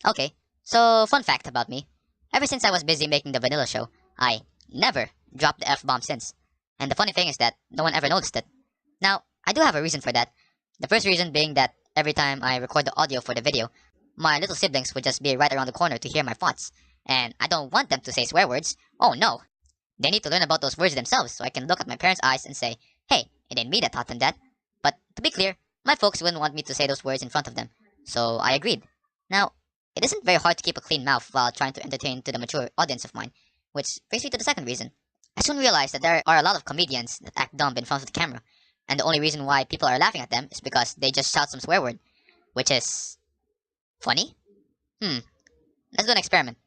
Okay, so fun fact about me. Ever since I was busy making the vanilla show, I never dropped the F-bomb since. And the funny thing is that no one ever noticed it. Now, I do have a reason for that. The first reason being that every time I record the audio for the video, my little siblings would just be right around the corner to hear my thoughts. And I don't want them to say swear words. Oh no. They need to learn about those words themselves so I can look at my parents' eyes and say, hey, it ain't me that taught them that. But to be clear, my folks wouldn't want me to say those words in front of them. So I agreed. Now, it isn't very hard to keep a clean mouth while trying to entertain to the mature audience of mine, which brings me to the second reason. I soon realized that there are a lot of comedians that act dumb in front of the camera, and the only reason why people are laughing at them is because they just shout some swear word, which is funny? Let's do an experiment.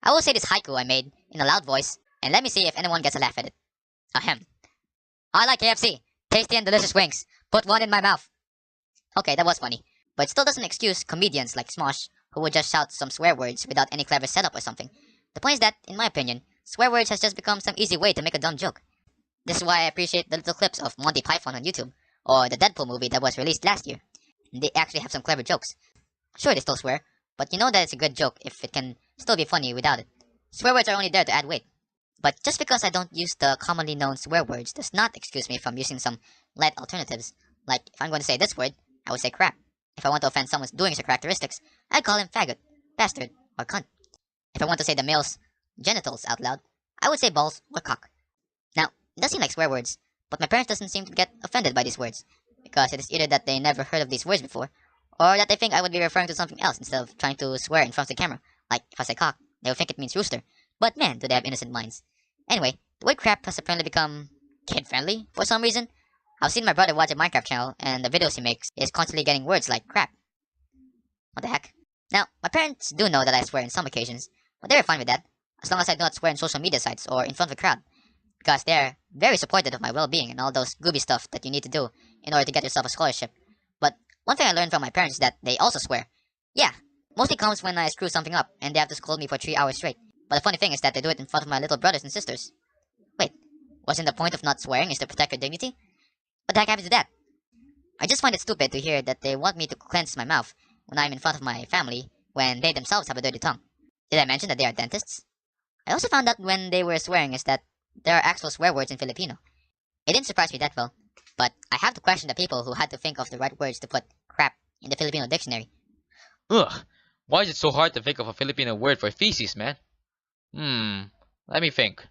I will say this haiku I made in a loud voice, and let me see if anyone gets a laugh at it. Ahem. I like KFC. Tasty and delicious wings. Put one in my mouth. Okay, that was funny, but it still doesn't excuse comedians like Smosh who would just shout some swear words without any clever setup or something. The point is that, in my opinion, swear words has just become some easy way to make a dumb joke. This is why I appreciate the little clips of Monty Python on YouTube, or the Deadpool movie that was released last year. They actually have some clever jokes. Sure, they still swear, but you know that it's a good joke if it can still be funny without it. Swear words are only there to add weight. But just because I don't use the commonly known swear words does not excuse me from using some light alternatives. Like, if I'm going to say this word, I would say crap. If I want to offend someone's doings or characteristics, I'd call him faggot, bastard, or cunt. If I want to say the male's genitals out loud, I would say balls or cock. Now, it does seem like swear words, but my parents doesn't seem to get offended by these words, because it is either that they never heard of these words before, or that they think I would be referring to something else instead of trying to swear in front of the camera. Like, if I say cock, they would think it means rooster. But man, do they have innocent minds. Anyway, the word crap has apparently become kid-friendly for some reason. I've seen my brother watch a Minecraft channel, and the videos he makes is constantly getting words like crap. What the heck? Now, my parents do know that I swear on some occasions, but they're fine with that, as long as I do not swear in social media sites or in front of a crowd, because they're very supportive of my well-being and all those gooby stuff that you need to do in order to get yourself a scholarship. But one thing I learned from my parents is that they also swear. Yeah, mostly comes when I screw something up and they have to scold me for 3 hours straight. But the funny thing is that they do it in front of my little brothers and sisters. Wait, wasn't the point of not swearing is to protect your dignity? What the heck happens to that? I just find it stupid to hear that they want me to cleanse my mouth when I'm in front of my family when they themselves have a dirty tongue. Did I mention that they are dentists? I also found out when they were swearing is that there are actual swear words in Filipino. It didn't surprise me that well, but I have to question the people who had to think of the right words to put crap in the Filipino dictionary. Ugh, why is it so hard to think of a Filipino word for feces, man? Let me think.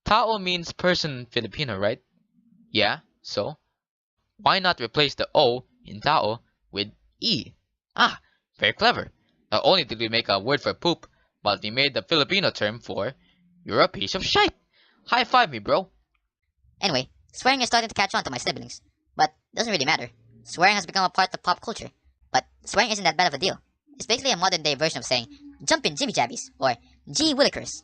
Tao means person in Filipino, right? Yeah, so? Why not replace the O in Tao with E? Ah, very clever. Not only did we make a word for poop, but we made the Filipino term for you're a piece of shite. High five me, bro. Anyway, swearing is starting to catch on to my siblings, but it doesn't really matter. Swearing has become a part of pop culture, but swearing isn't that bad of a deal. It's basically a modern day version of saying jumpin' jimmy jabbies or gee willikers.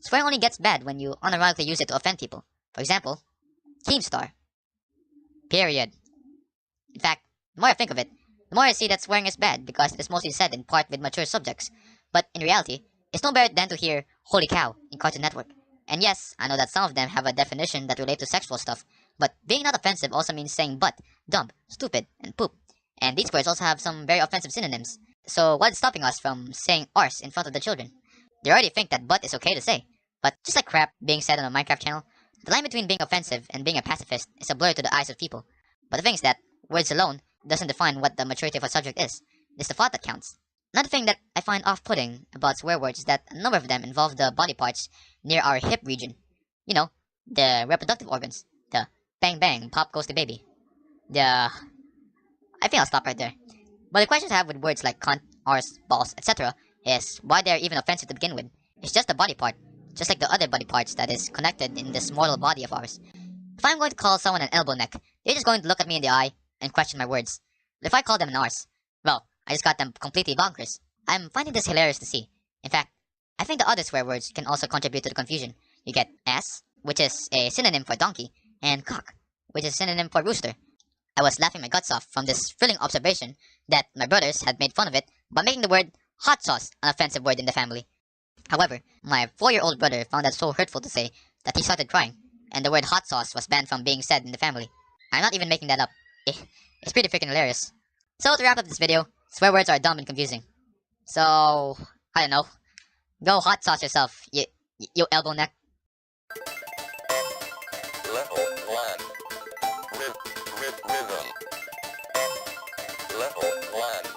Swearing only gets bad when you unironically use it to offend people. For example, Keemstar. Period. In fact, the more I think of it, the more I see that swearing is bad because it is mostly said in part with mature subjects. But in reality, it's no better than to hear holy cow in Cartoon Network. And yes, I know that some of them have a definition that relate to sexual stuff, but being not offensive also means saying butt, dumb, stupid, and poop. And these words also have some very offensive synonyms. So what's stopping us from saying arse in front of the children? They already think that butt is okay to say. But just like crap being said on a Minecraft channel, the line between being offensive and being a pacifist is a blur to the eyes of people. But the thing is that words alone doesn't define what the maturity of a subject is. It's the thought that counts. Another thing that I find off-putting about swear words is that a number of them involve the body parts near our hip region. You know, the reproductive organs. The bang bang, pop goes the baby. I think I'll stop right there. But the questions I have with words like cunt, arse, balls, etc. is why they're even offensive to begin with. It's just a body part, just like the other body parts that is connected in this mortal body of ours. If I'm going to call someone an elbow neck, they're just going to look at me in the eye and question my words. But if I call them an arse, well, I just got them completely bonkers. I'm finding this hilarious to see. In fact, I think the other swear words can also contribute to the confusion. You get ass, which is a synonym for donkey, and cock, which is a synonym for rooster. I was laughing my guts off from this thrilling observation that my brothers had made fun of it by making the word hot sauce an offensive word in the family. However, my 4-year-old brother found that so hurtful to say that he started crying, and the word hot sauce was banned from being said in the family. I'm not even making that up. It's pretty freaking hilarious. So to wrap up this video, swear words are dumb and confusing. So, I don't know. Go hot sauce yourself, you elbow neck. Level 1. Rhythm. Level 1.